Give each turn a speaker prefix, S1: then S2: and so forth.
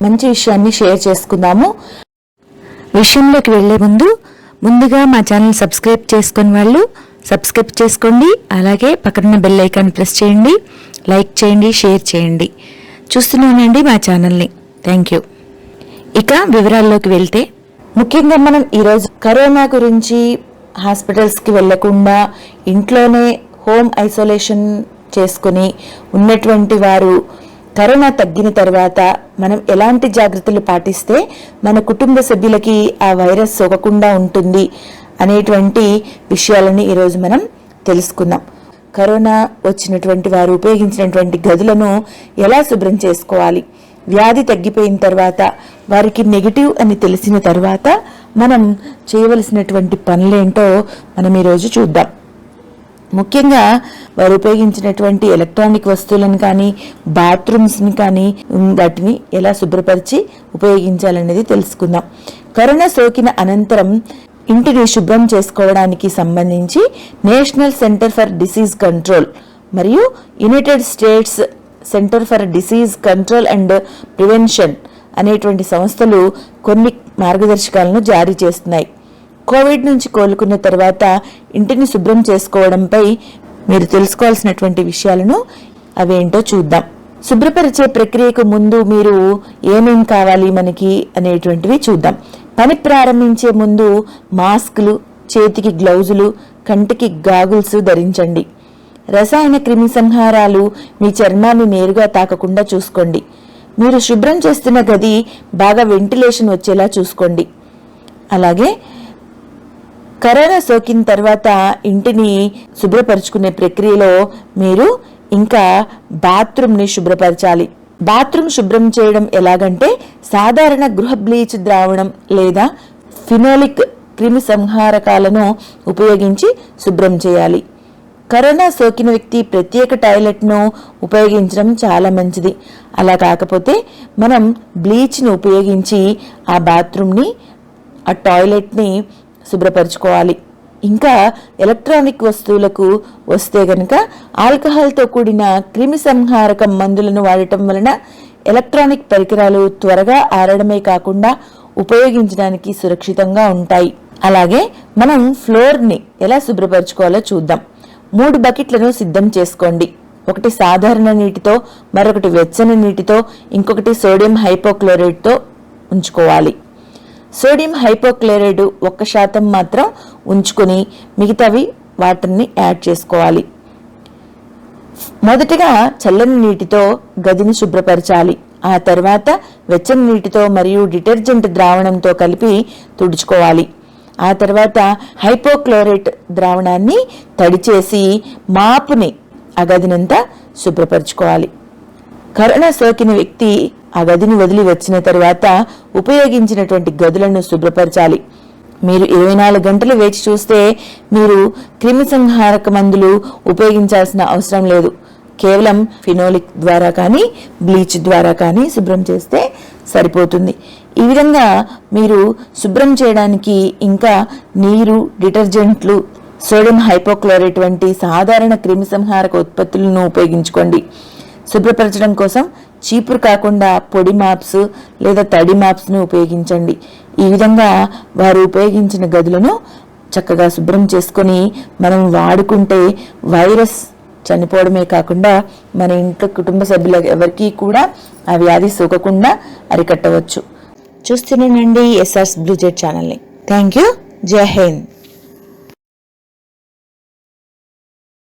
S1: మంచి విషయాన్ని షేర్ చేసుకుందాము. విషయంలోకి వెళ్లే ముందుగా మా ఛానల్ సబ్స్క్రైబ్ చేసుకుని వాళ్ళు సబ్స్క్రైబ్ చేసుకోండి. అలాగే పక్కన బెల్ ఐకాన్ ప్రెస్ చేయండి, లైక్ చేయండి, షేర్ చేయండి. చూస్తున్నానండి మా ఛానల్ని. Thank you. ఇక వివరాల్లోకి వెళ్తే, ముఖ్యంగా మనం ఈరోజు కరోనా గురించి హాస్పిటల్స్కి వెళ్లకుండా ఇంట్లోనే హోమ్ ఐసోలేషన్ చేసుకుని ఉన్నటువంటి వారు కరోనా తగ్గిన తర్వాత మనం ఎలాంటి జాగ్రత్తలు పాటిస్తే మన కుటుంబ సభ్యులకి ఆ వైరస్ సోకకుండా ఉంటుంది అనేటువంటి విషయాలని ఈరోజు మనం తెలుసుకుందాం. కరోనా వచ్చినటువంటి వారు ఉపయోగించినటువంటి గదులను ఎలా శుభ్రం చేసుకోవాలి, వ్యాధి తగ్గిపోయిన తర్వాత వారికి నెగిటివ్ అని తెలిసిన తర్వాత మనం చేయవలసినటువంటి పనులేంటో మనం ఈరోజు చూద్దాం. ముఖ్యంగా వారు ఉపయోగించినటువంటి ఎలక్ట్రానిక్ వస్తువులను కానీ బాత్రూమ్స్ని కానీ వాటిని ఎలా శుభ్రపరిచి ఉపయోగించాలనేది తెలుసుకుందాం. కరోనా సోకిన అనంతరం ఇంటిని శుభ్రం చేసుకోవడానికి సంబంధించి National Centre for Disease Control మరియు United States Center for Disease Control and Prevention అనేటువంటి సంస్థలు కొన్ని మార్గదర్శకాలను జారీ చేస్తున్నాయి. కోవిడ్ నుంచి కోలుకున్న తర్వాత ఇంటిని శుభ్రం చేసుకోవడంపై మీరు తెలుసుకోవాల్సినటువంటి విషయాలను అవేంటో చూద్దాం. శుభ్రపరిచే ప్రక్రియకు ముందు మీరు ఏమేం కావాలి మనకి అనేటువంటివి చూద్దాం. పని ప్రారంభించే ముందు మాస్కులు, చేతికి గ్లౌజులు, కంటికి గాగుల్స్ ధరించండి. రసాయన క్రిమి సంహారాలు మీ చర్మాన్ని నేరుగా తాకకుండా చూసుకోండి. మీరు శుభ్రం చేస్తున్న గది బాగా వెంటిలేషన్ వచ్చేలా చూసుకోండి. అలాగే కరోనా సోకిన తర్వాత ఇంటిని శుభ్రపరుచుకునే ప్రక్రియలో మీరు ఇంకా బాత్రూమ్ని శుభ్రపరచాలి. బాత్రూమ్ శుభ్రం చేయడం ఎలాగంటే సాధారణ గృహ బ్లీచ్ ద్రావణం లేదా ఫినోలిక్ క్రిమి సంహారకాలను ఉపయోగించి శుభ్రం చేయాలి. కరోనా సోకిన వ్యక్తి ప్రత్యేక టాయిలెట్ను ఉపయోగించడం చాలా మంచిది. అలా కాకపోతే మనం బ్లీచ్ని ఉపయోగించి ఆ బాత్రూమ్ని, ఆ టాయిలెట్ని శుభ్రపరచుకోవాలి. ఇంకా ఎలక్ట్రానిక్ వస్తువులకు వస్తే గనక ఆల్కహాల్తో కూడిన క్రిమి సంహారక మందులను వాడటం వలన ఎలక్ట్రానిక్ పరికరాలు త్వరగా ఆరడమే కాకుండా ఉపయోగించడానికి సురక్షితంగా ఉంటాయి. అలాగే మనం ఫ్లోర్ని ఎలా శుభ్రపరచుకోవాలో చూద్దాం. 3 బకెట్లను సిద్ధం చేసుకోండి. ఒకటి సాధారణ నీటితో, మరొకటి వెచ్చని నీటితో, ఇంకొకటి సోడియం హైపోక్లోరైడ్తో ఉంచుకోవాలి. సోడియం హైపోక్లోరైడ్ 1% మాత్రం ఉంచుకొని మిగతావి వాటర్ని యాడ్ చేసుకోవాలి. మొదటగా చల్లని నీటితో గదిని శుభ్రపరచాలి. ఆ తర్వాత వెచ్చని నీటితో మరియు డిటర్జెంట్ ద్రావణంతో కలిపి తుడుచుకోవాలి. ఆ తర్వాత హైపోక్లోరైడ్ ద్రావణాన్ని తడిచేసి మాపుని ఆ గదినంతా శుభ్రపరచుకోవాలి. కరోనా సోకిన వ్యక్తి ఆ గదిని వదిలి వచ్చిన తర్వాత ఉపయోగించినటువంటి గదులను శుభ్రపరచాలి. మీరు 24 గంటలు వేచి చూస్తే మీరు క్రిమి సంహారక మందులు ఉపయోగించాల్సిన అవసరం లేదు. కేవలం ఫినోలిక్ ద్వారా కానీ బ్లీచ్ ద్వారా కానీ శుభ్రం చేస్తే సరిపోతుంది. ఈ విధంగా మీరు శుభ్రం చేయడానికి ఇంకా నీరు, డిటర్జెంట్లు, సోడియం హైపోక్లోరైడ్ వంటి సాధారణ క్రిమి సంహారక ఉత్పత్తులను ఉపయోగించుకోండి. శుభ్రపరచడం కోసం చీపురు కాకుండా పొడి మాప్స్ లేదా తడి మాప్స్ను ఉపయోగించండి. ఈ విధంగా వారు ఉపయోగించిన గదులను చక్కగా శుభ్రం చేసుకొని మనం వాడుకుంటే వైరస్ చనిపోవడమే కాకుండా మన ఇంట్లో కుటుంబ సభ్యుల ఎవరికీ కూడా ఆ వ్యాధి సోకకుండా అరికట్టవచ్చు. చూస్తున్నానండి ఎస్ఆర్స్ బ్లూ జెడ్ ఛానల్ని. Thank you. జై హింద్.